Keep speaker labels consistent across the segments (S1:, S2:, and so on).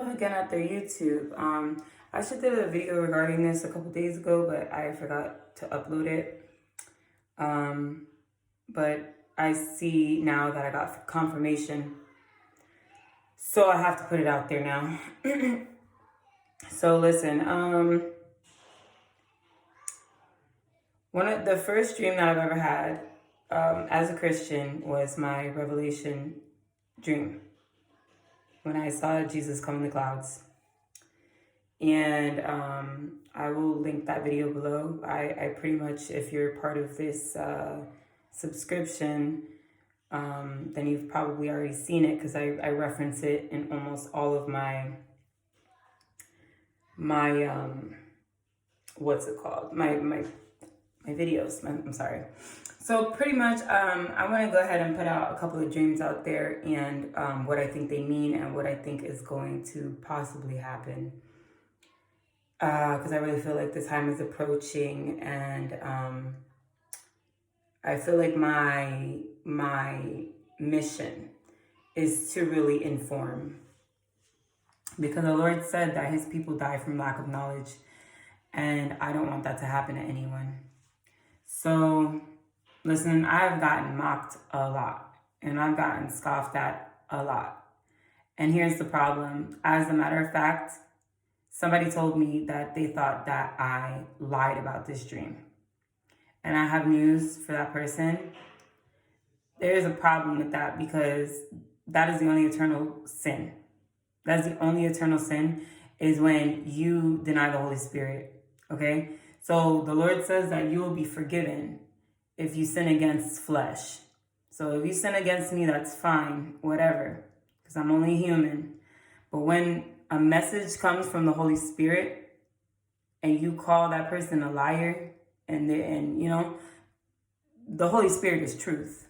S1: Again at their YouTube. I should did a video regarding this a couple days ago, but I forgot to upload it. But I see now that I got confirmation, so I have to put it out there now. So listen, one of the first dream that I've ever had as a Christian was my Revelation dream when I saw Jesus come in the clouds. And I will link that video below. I pretty much, if you're part of this subscription, then you've probably already seen it because I reference it in almost all of my what's it called? My videos. I'm sorry. So pretty much, I want to go ahead and put out a couple of dreams out there and what I think they mean and what I think is going to possibly happen. Because I really feel like the time is approaching, and I feel like my mission is to really inform. Because the Lord said that his people die from lack of knowledge, and I don't want that to happen to anyone. So, listen, I've gotten mocked a lot, and I've gotten scoffed at a lot. And here's the problem. As a matter of fact, somebody told me that they thought that I lied about this dream. And I have news for that person. There is a problem with that because that is the only eternal sin. That's the only eternal sin, is when you deny the Holy Spirit, okay? So the Lord says that you will be forgiven if you sin against flesh. So if you sin against me, that's fine, whatever, because I'm only human. But when a message comes from the Holy Spirit and you call that person a liar, and you know, the Holy Spirit is truth.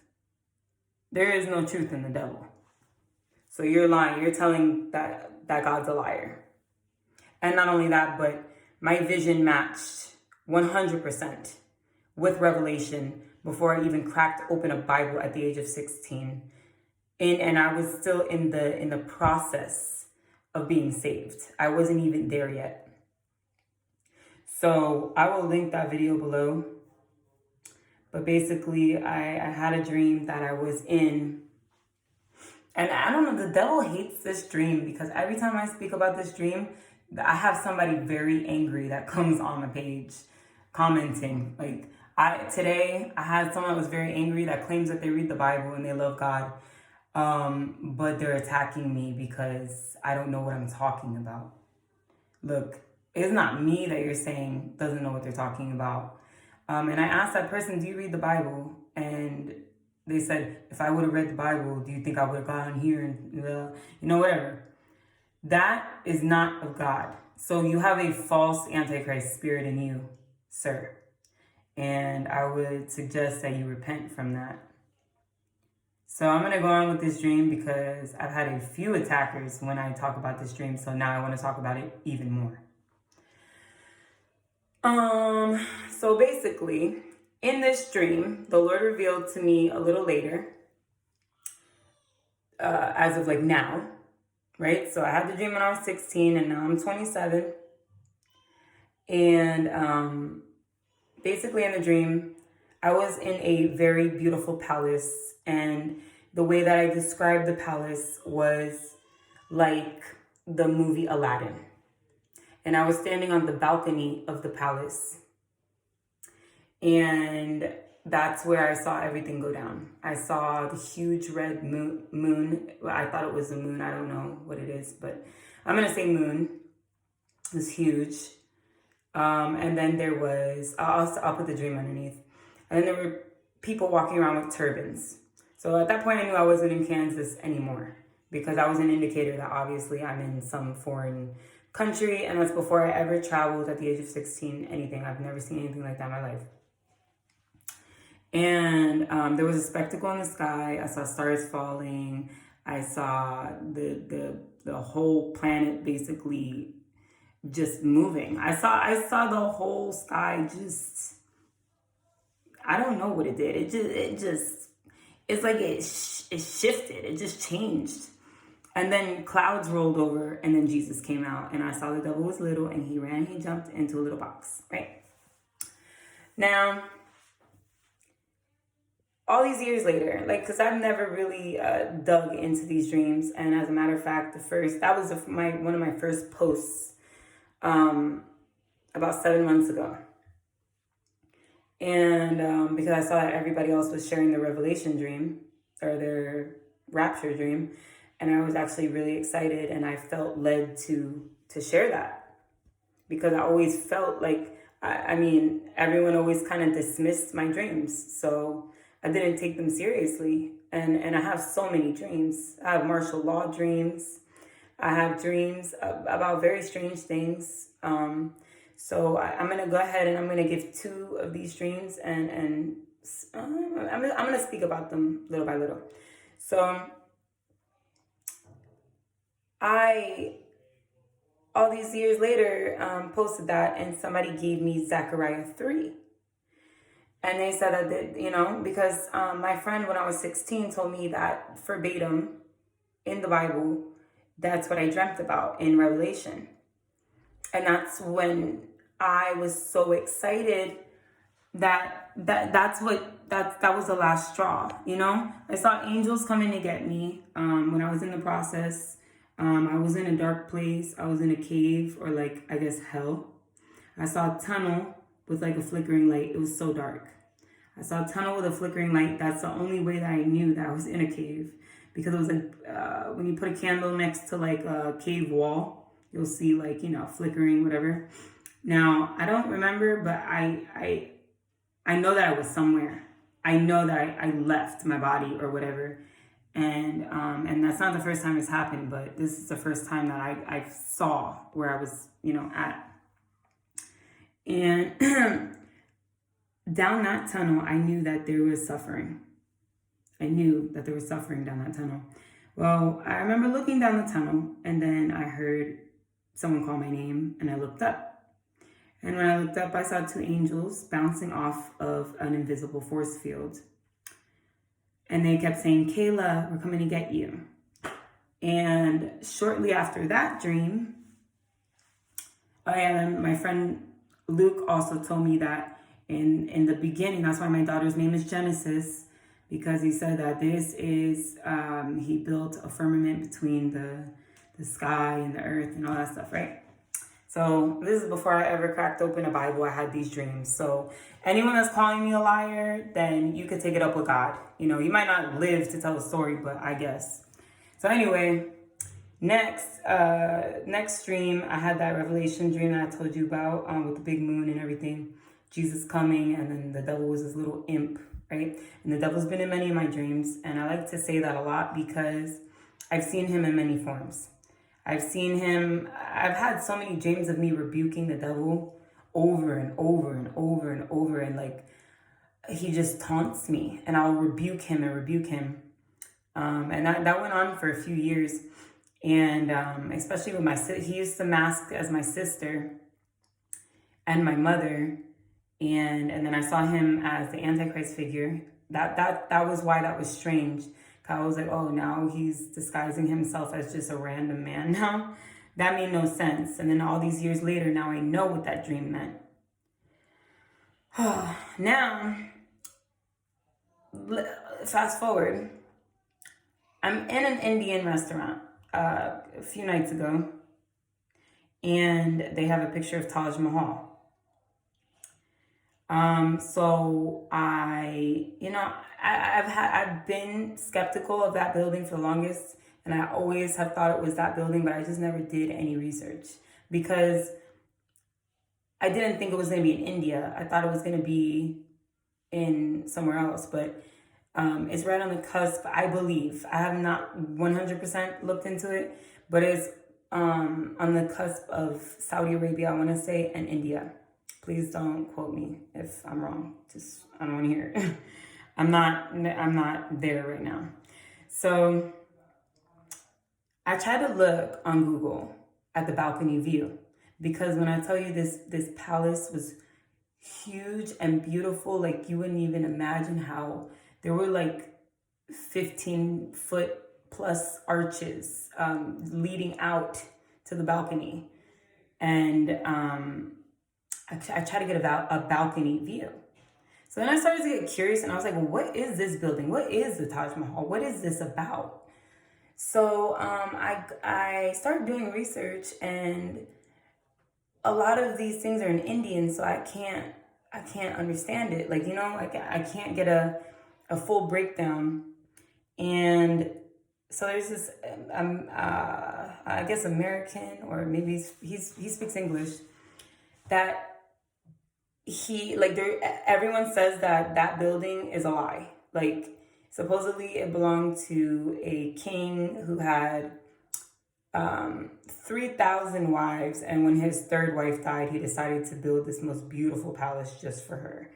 S1: There is no truth in the devil. So you're lying. You're telling that God's a liar. And not only that, but my vision matched 100% with Revelation before I even cracked open a Bible at the age of 16. And I was still in the process of being saved. I wasn't even there yet. So I will link that video below. But basically, I had a dream that I was in. And I don't know, the devil hates this dream because every time I speak about this dream, I have somebody very angry that comes on the page commenting. Like today, I had someone that was very angry that claims that they read the Bible and they love God. But they're attacking me because I don't know what I'm talking about. Look, it's not me that you're saying doesn't know what they're talking about. And I asked that person, do you read the Bible? And they said, if I would have read the Bible, do you think I would have gone here and, whatever. That is not of God. So you have a false Antichrist spirit in you, sir. And I would suggest that you repent from that. So I'm going to go on with this dream because I've had a few attackers when I talk about this dream. So now I want to talk about it even more. So basically, in this dream, the Lord revealed to me a little later, as of like now, right? So I had the dream when I was 16 and now I'm 27. And basically in the dream, I was in a very beautiful palace, and the way that I described the palace was like the movie Aladdin. And I was standing on the balcony of the palace, and that's where I saw everything go down. I saw the huge red moon. Well, I thought it was a moon. I don't know what it is, but I'm going to say moon. It was huge. And then there was, I'll put the dream underneath. And then there were people walking around with turbans. So at that point, I knew I wasn't in Kansas anymore because that was an indicator that obviously I'm in some foreign country. And that's before I ever traveled at the age of 16, anything. I've never seen anything like that in my life. And there was a spectacle in the sky. I saw stars falling. I saw the whole planet basically just moving. I saw the whole sky just, I don't know what it did. It's like it shifted. It just changed. And then clouds rolled over, and then Jesus came out, and I saw the devil was little, and he ran, he jumped into a little box, right? Now, all these years later, like, because I've never really dug into these dreams, and as a matter of fact, that was one of my first posts about 7 months ago. And because I saw that everybody else was sharing their revelation dream or their rapture dream, and I was actually really excited, and I felt led to share that, because I always felt like, I mean, everyone always kind of dismissed my dreams, so I didn't take them seriously. And I have so many dreams. I have martial law dreams. I have dreams about very strange things. So I'm going to go ahead and I'm going to give 2 of these dreams, and I'm going to speak about them little by little. So I, all these years later, posted that, and somebody gave me Zechariah 3. And they said that, because my friend when I was 16 told me that verbatim in the Bible, that's what I dreamt about in Revelation. And that's when I was so excited that was the last straw, I saw angels coming to get me when I was in the process. I was in a dark place. I was in a cave, or like, I guess, hell. I saw a tunnel with like a flickering light. It was so dark. I saw a tunnel with a flickering light. That's the only way that I knew that I was in a cave, because it was like when you put a candle next to like a cave wall, you'll see like, flickering, whatever. Now, I don't remember, but I know that I was somewhere. I know that I left my body or whatever. And that's not the first time it's happened, but this is the first time that I saw where I was, at. And down that tunnel, I knew that there was suffering. I knew that there was suffering down that tunnel. Well, I remember looking down the tunnel, and then I heard someone call my name, and I looked up. And when I looked up, I saw 2 angels bouncing off of an invisible force field. And they kept saying, "Kayla, we're coming to get you." And shortly after that dream, my friend Luke also told me that in the beginning, that's why my daughter's name is Genesis, because he said that this is, he built a firmament between the sky and the earth and all that stuff, right? So this is before I ever cracked open a Bible. I had these dreams. So anyone that's calling me a liar, then you could take it up with God. You might not live to tell the story, but I guess. So anyway, next dream, I had that revelation dream that I told you about with the big moon and everything. Jesus coming, and then the devil was this little imp, right? And the devil's been in many of my dreams. And I like to say that a lot because I've seen him in many forms. I've had so many dreams of me rebuking the devil over and over and over and over. And like, he just taunts me, and I'll rebuke him. And that went on for a few years. And especially with he used to mask as my sister and my mother. And then I saw him as the Antichrist figure. That was why that was strange. I was like, oh, now he's disguising himself as just a random man now. That made no sense. And then all these years later, now I know what that dream meant. Now, fast forward. I'm in an Indian restaurant a few nights ago, and they have a picture of Taj Mahal. So I've been skeptical of that building for the longest, and I always have thought it was that building, but I just never did any research because I didn't think it was going to be in India. I thought it was going to be in somewhere else, but it's right on the cusp, I believe. I have not 100% looked into it, but it's on the cusp of Saudi Arabia, I want to say, and India. Please don't quote me if I'm wrong. I don't want to hear it. I'm not there right now. So I tried to look on Google at the balcony view, because when I tell you this palace was huge and beautiful, like you wouldn't even imagine how there were like 15-foot plus arches leading out to the balcony. And I tried to get a balcony view. So then I started to get curious, and I was like, well, what is this building? What is the Taj Mahal? What is this about? So I started doing research, and a lot of these things are in Indian, so I can't understand it. Like, I can't get a full breakdown. And so there's this, I guess American, or maybe he speaks English, that everyone says that building is a lie. Like, supposedly it belonged to a king who had 3,000 wives, and when his third wife died, he decided to build this most beautiful palace just for her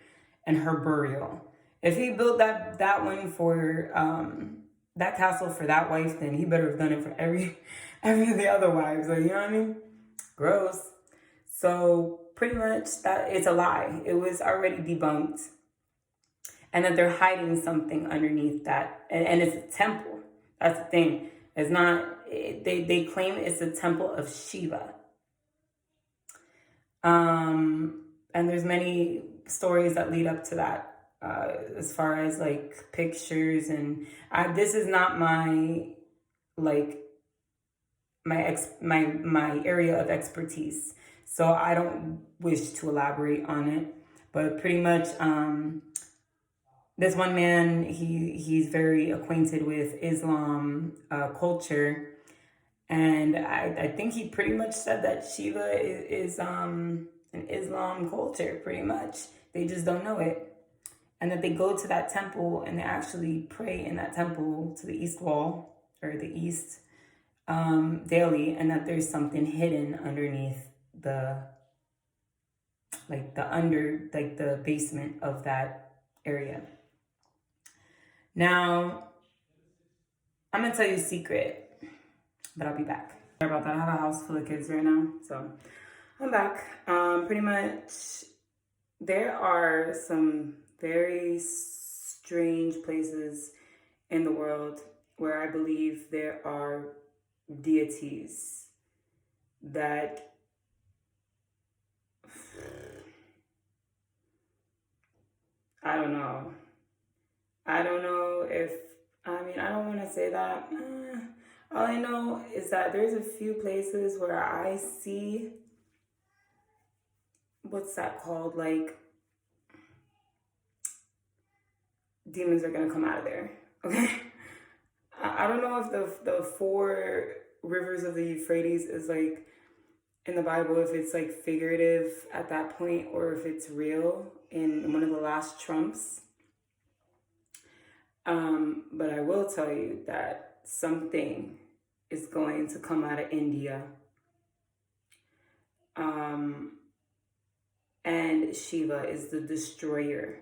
S1: and her burial. If he built that one for that castle for that wife, then he better have done it for every of the other wives. Like, you know what I mean? Gross. So pretty much that it's a lie. It was already debunked, and that they're hiding something underneath that, and it's a temple. That's the thing. It's not. They claim it's a temple of Shiva. And there's many stories that lead up to that. As far as like pictures, and this is not my area of expertise, so I don't wish to elaborate on it. But pretty much, this one man, he's very acquainted with Islam culture, and I think he pretty much said that Shiva is an Islam culture. Pretty much, they just don't know it. And that they go to that temple and they actually pray in that temple to the east wall, or the east, daily, and that there's something hidden underneath the basement of that area. Now, I'm gonna tell you a secret, but I'll be back. Sorry about that. I have a house full of kids right now, so I'm back. Pretty much, there are some very strange places in the world where I believe there are deities that I don't know if, I don't want to say that. All I know is that there's a few places where I see, what's that called? Like, demons are going to come out of there. Okay? I don't know if the 4 rivers of the Euphrates is like in the Bible, if it's like figurative at that point, or if it's real in one of the last trumps. But I will tell you that something is going to come out of India. And Shiva is the destroyer.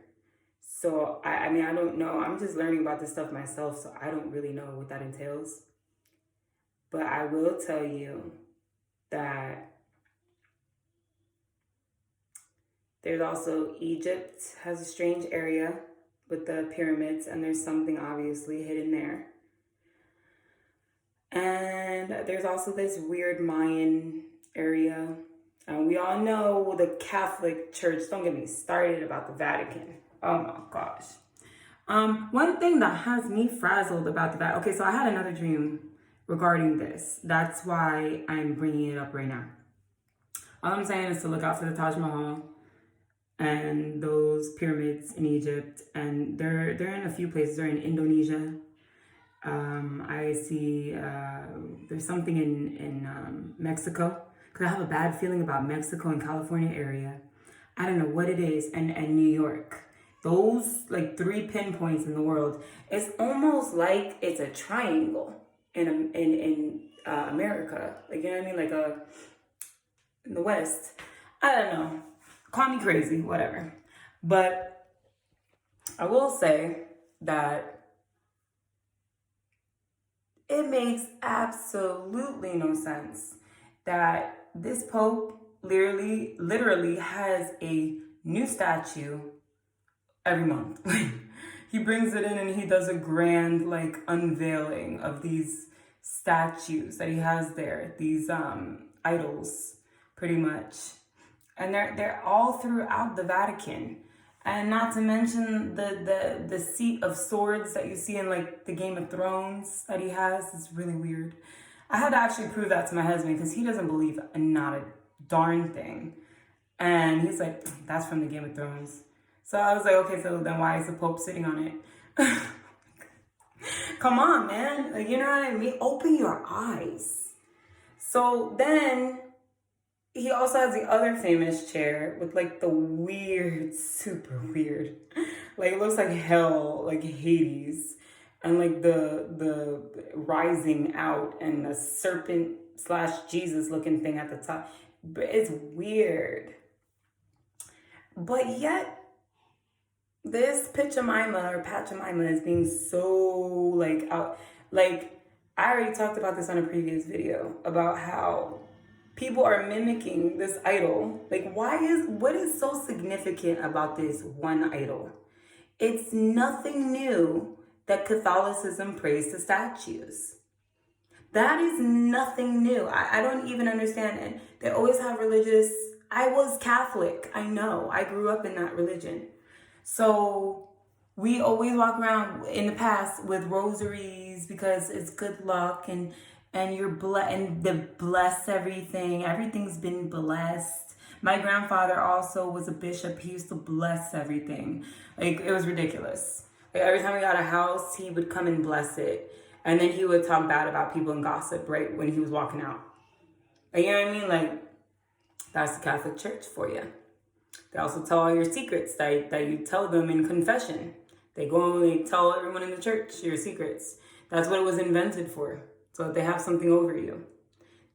S1: So, I don't know. I'm just learning about this stuff myself, so I don't really know what that entails. But I will tell you that there's also Egypt has a strange area with the pyramids, and there's something obviously hidden there. And there's also this weird Mayan area. We all know the Catholic Church. Don't get me started about the Vatican. Oh my gosh. One thing that has me frazzled about the Vatican. Okay, so I had another dream regarding this. That's why I'm bringing it up right now. All I'm saying is to look out for the Taj Mahal and those pyramids in Egypt. And they're in a few places. They're in Indonesia. I see there's something in Mexico. Because I have a bad feeling about Mexico and California area. I don't know what it is. And New York. Those like 3 pinpoints in the world. It's almost like it's a triangle in America. Like, you know what I mean? Like in the West. I don't know. Call me crazy, whatever. But I will say that it makes absolutely no sense that this Pope literally has a new statue every month. he brings it in and he does a grand like unveiling of these statues that he has there, these idols, pretty much, and they're all throughout the Vatican. And not to mention the seat of swords that you see in like the Game of Thrones that he has is really weird. I had to actually prove that to my husband because he doesn't believe not a darn thing. And he's like, that's from the Game of Thrones. So I was like, okay, so then why is the Pope sitting on it? Come on, man. Like, you know what I mean? Open your eyes. So then he also has the other famous chair with like the weird, super weird, like it looks like hell, like Hades, and like the rising out and the serpent / Jesus looking thing at the top. But it's weird. But yet this Pachamima is being so like out. Like I already talked about this on a previous video about how people are mimicking this idol. Like, what is so significant about this one idol? It's nothing new that Catholicism prays to statues. That is nothing new. I don't even understand it. They always have religious. I was Catholic. I know. I grew up in that religion. So we always walk around in the past with rosaries because it's good luck and you're bless everything. Everything's been blessed. My grandfather also was a bishop. He used to bless everything. Like, it was ridiculous. Like, every time we got a house, he would come and bless it. And then he would talk bad about people and gossip right when he was walking out. Like, you know what I mean? Like, that's the Catholic Church for you. They also tell all your secrets that you tell them in confession. They go and they tell everyone in the church your secrets. That's what it was invented for. So they have something over you.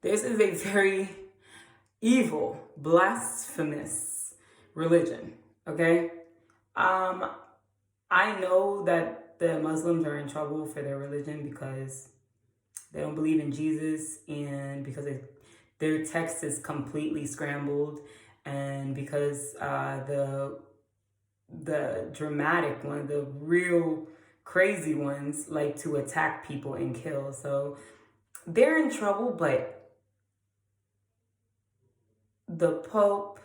S1: This is a very evil, blasphemous religion, okay? I know that the Muslims are in trouble for their religion because they don't believe in Jesus and because their text is completely scrambled and because the dramatic one, the real crazy ones like to attack people and kill. So they're in trouble, but the Pope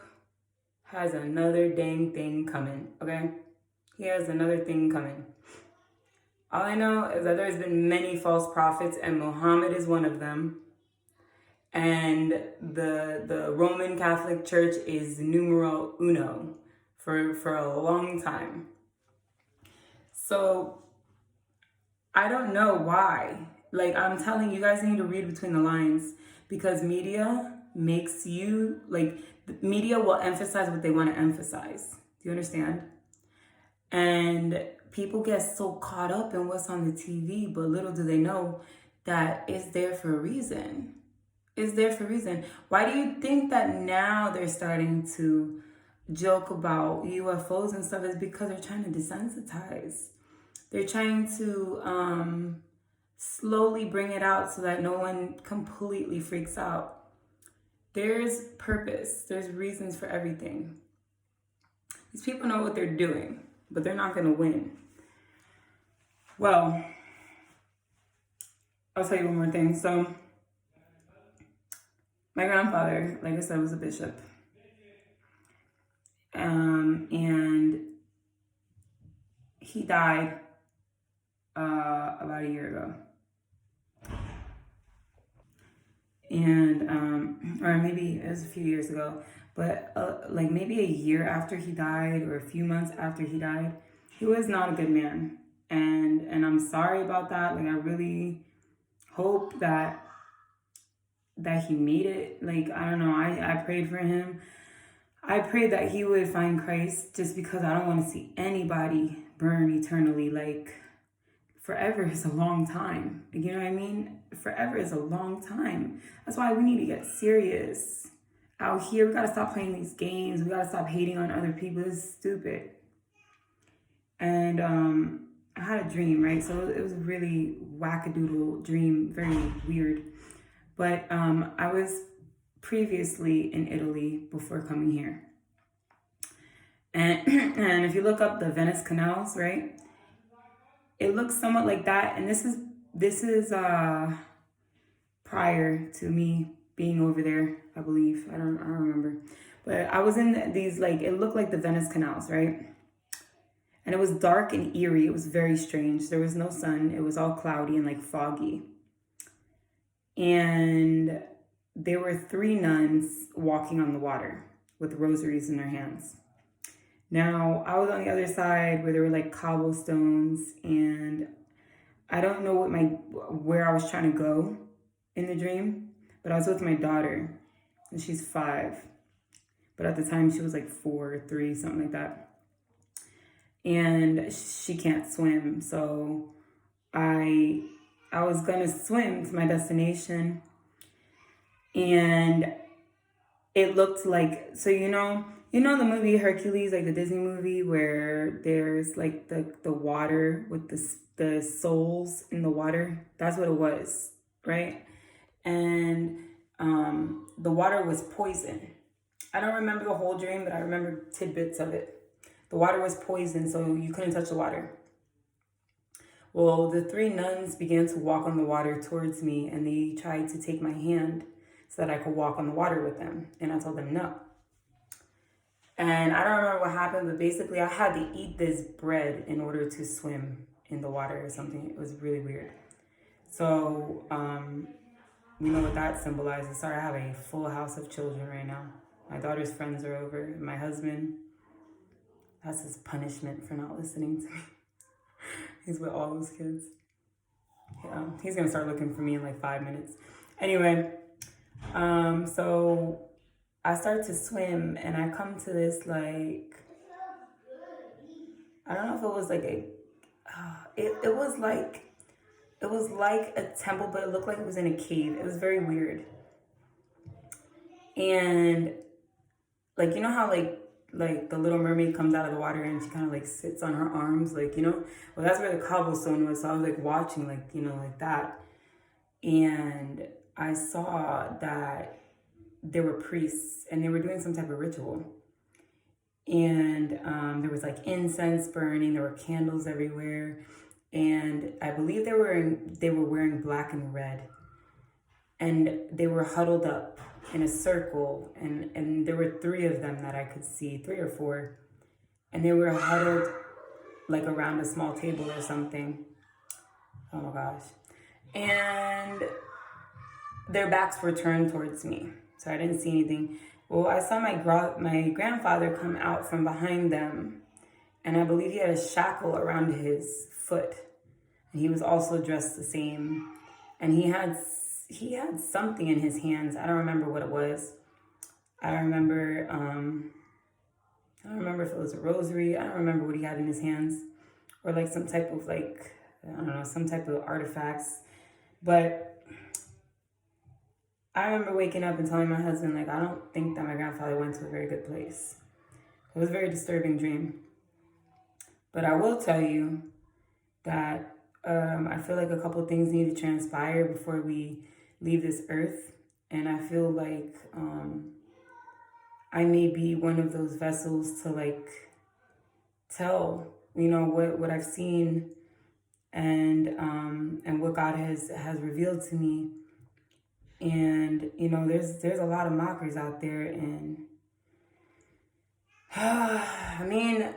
S1: has another dang thing coming, okay? He has another thing coming. All I know is that there's been many false prophets and Muhammad is one of them. And the Roman Catholic Church is numero uno for a long time. So I don't know why. Like, I'm telling you guys need to read between the lines because media makes you, like, media will emphasize what they want to emphasize. Do you understand? And people get so caught up in what's on the TV, but little do they know that it's there for a reason. It's there for a reason. Why do you think that now they're starting to joke about UFOs and stuff? Is because they're trying to desensitize. They're trying to slowly bring it out so that no one completely freaks out. There's purpose. There's reasons for everything. These people know what they're doing, but they're not going to win. Well, I'll tell you one more thing. So, my grandfather, like I said, was a bishop. And he died about a year ago. And, or maybe it was a few years ago, but like maybe a year after he died or a few months after he died, he was not a good man. And I'm sorry about that. Like, I really hope that he made it. Like, I don't know. I prayed for him. I prayed that he would find Christ just because I don't want to see anybody burn eternally. Like, forever is a long time. You know what I mean? Forever is a long time. That's why we need to get serious out here. We got to stop playing these games. We got to stop hating on other people. It's stupid. And I had a dream, right? So it was a really wackadoodle dream, very weird. But I was previously in Italy before coming here. And if you look up the Venice canals, right? it looks somewhat like that. And this is prior to me being over there, I believe. I don't remember. But I was in these, like, it looked like the Venice canals, right? And it was dark and eerie. It was very strange. There was no sun. It was all cloudy and like foggy. And there were 3 nuns walking on the water with rosaries in their hands. Now, I was on the other side where there were like cobblestones, and I don't know where I was trying to go in the dream, but I was with my daughter, and she's 5. But at the time, she was like 4 or 3, something like that. And she can't swim, so I was gonna swim to my destination, and it looked like, so you know the movie Hercules, like the Disney movie, where there's like the water with the souls in the water. That's what it was, right? And the water was poison. I don't remember the whole dream, but I remember tidbits of it. The water was poison, so you couldn't touch the water. Well, the 3 nuns began to walk on the water towards me, and they tried to take my hand so that I could walk on the water with them. And I told them no. And I don't remember what happened, but basically I had to eat this bread in order to swim in the water or something. It was really weird. So, we know what that symbolizes. Sorry, I have a full house of children right now. My daughter's friends are over. And my husband, that's his punishment for not listening to me. He's with all those kids. Yeah, he's gonna start looking for me in like 5 minutes. Anyway, so I start to swim, and I come to this, like, I don't know if it was like it was like a temple, but it looked like it was in a cave. It was very weird. And like, you know how like the Little Mermaid comes out of the water and she kind of like sits on her arms, like, well, that's where the cobblestone was. So I was like watching, like, like that. And I saw that there were priests, and they were doing some type of ritual. And there was like incense burning, there were candles everywhere. And I believe they were wearing black and red. And they were huddled up in a circle, and there were 3 of them that I could see, 3 or 4. And they were huddled like around a small table or something. Oh my gosh. And their backs were turned towards me, so I didn't see anything. Well, I saw my grandfather come out from behind them, and I believe he had a shackle around his foot. And he was also dressed the same. And he had something in his hands. I don't remember what it was. I don't remember if it was a rosary. I don't remember what he had in his hands. Or like some type of like, I don't know, some type of artifacts. But I remember waking up and telling my husband, like, I don't think that my grandfather went to a very good place. It was a very disturbing dream. But I will tell you that I feel like a couple of things need to transpire before we leave this earth. And I feel like I may be one of those vessels to like tell, what I've seen and what God has revealed to me. And there's a lot of mockers out there, and I mean,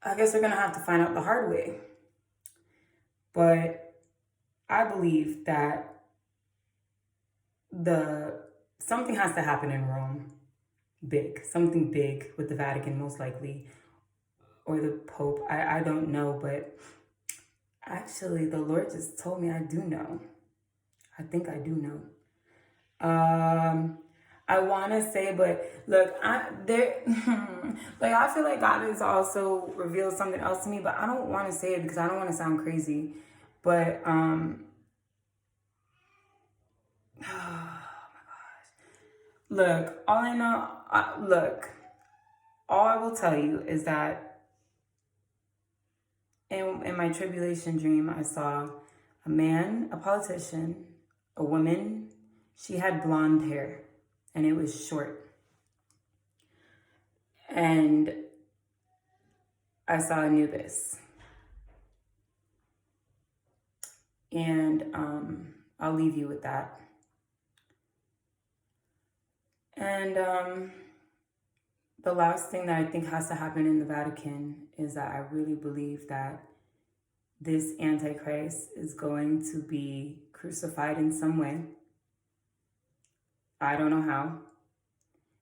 S1: I guess they're gonna have to find out the hard way. But I believe that something has to happen in Rome, something big with the Vatican, most likely, or the Pope. I don't know, but actually the Lord just told me I do know. I think I do know. I want to say, but look, I feel like God has also revealed something else to me, but I don't want to say it because I don't want to sound crazy. But oh my gosh, look, all I will tell you is that in my tribulation dream, I saw a man, a politician, a woman. She had blonde hair, and it was short. And I saw Anubis. And I'll leave you with that. And the last thing that I think has to happen in the Vatican is that I really believe that this Antichrist is going to be crucified in some way. I don't know how.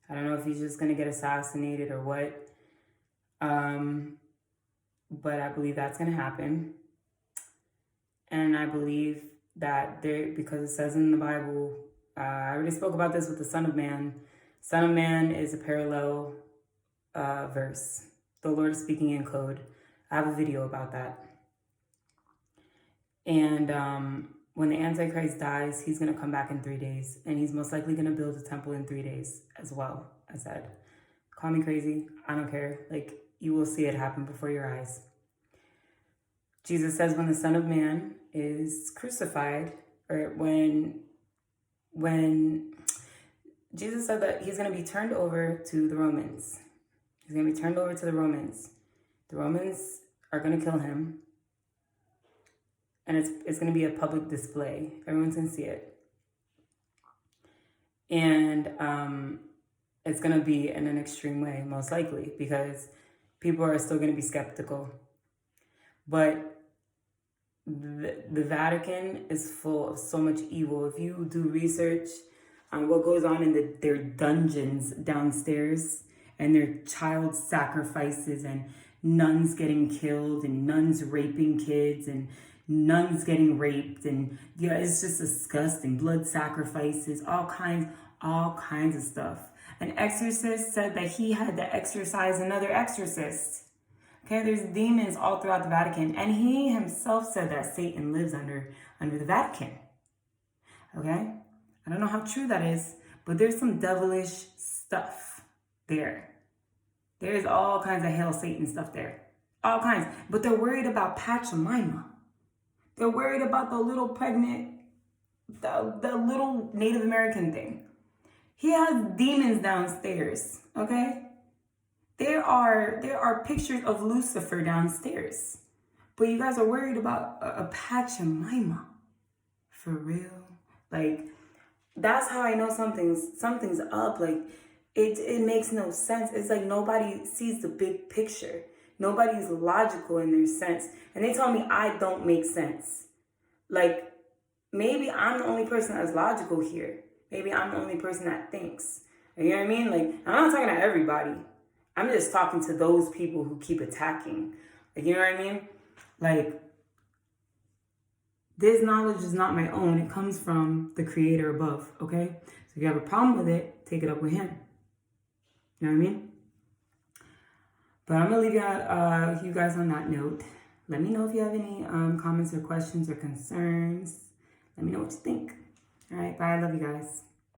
S1: I don't know if he's just going to get assassinated or what. But I believe that's going to happen. And I believe that because it says in the Bible, I already spoke about this with the Son of Man. Son of Man is a parallel verse. The Lord is speaking in code. I have a video about that. And when the Antichrist dies, he's going to come back in 3 days. And he's most likely going to build a temple in 3 days as well, I said. Call me crazy. I don't care. Like, you will see it happen before your eyes. Jesus says when the Son of Man is crucified, or when Jesus said that he's going to be turned over to the Romans. He's going to be turned over to the Romans. The Romans are going to kill him. And it's going to be a public display. Everyone's going to see it. And it's going to be in an extreme way, most likely, because people are still going to be skeptical. But the Vatican is full of so much evil. If you do research on what goes on in their dungeons downstairs, and their child sacrifices, and nuns getting killed, and nuns raping kids, and nuns getting raped, and yeah, it's just disgusting. Blood sacrifices, all kinds of stuff. An exorcist said that he had to exorcise another exorcist. Okay, there's demons all throughout the Vatican, and he himself said that Satan lives under the Vatican. Okay, I don't know how true that is, but there's some devilish stuff there. There's all kinds of hell Satan stuff there, all kinds. But they're worried about Pachamama. They're worried about the little pregnant, the little Native American thing. He has demons downstairs. Okay. There are pictures of Lucifer downstairs, but you guys are worried about a Pachamama. For real? Like, that's how I know something's up. Like, it makes no sense. It's like nobody sees the big picture. Nobody's logical in their sense. And they tell me I don't make sense. Like, maybe I'm the only person that's logical here. Maybe I'm the only person that thinks. You know what I mean? Like, I'm not talking to everybody. I'm just talking to those people who keep attacking. Like, you know what I mean? Like, this knowledge is not my own. It comes from the Creator above, okay? So if you have a problem with it, take it up with Him. You know what I mean? But I'm going to leave you guys on that note. Let me know if you have any comments or questions or concerns. Let me know what you think. All right, bye. I love you guys.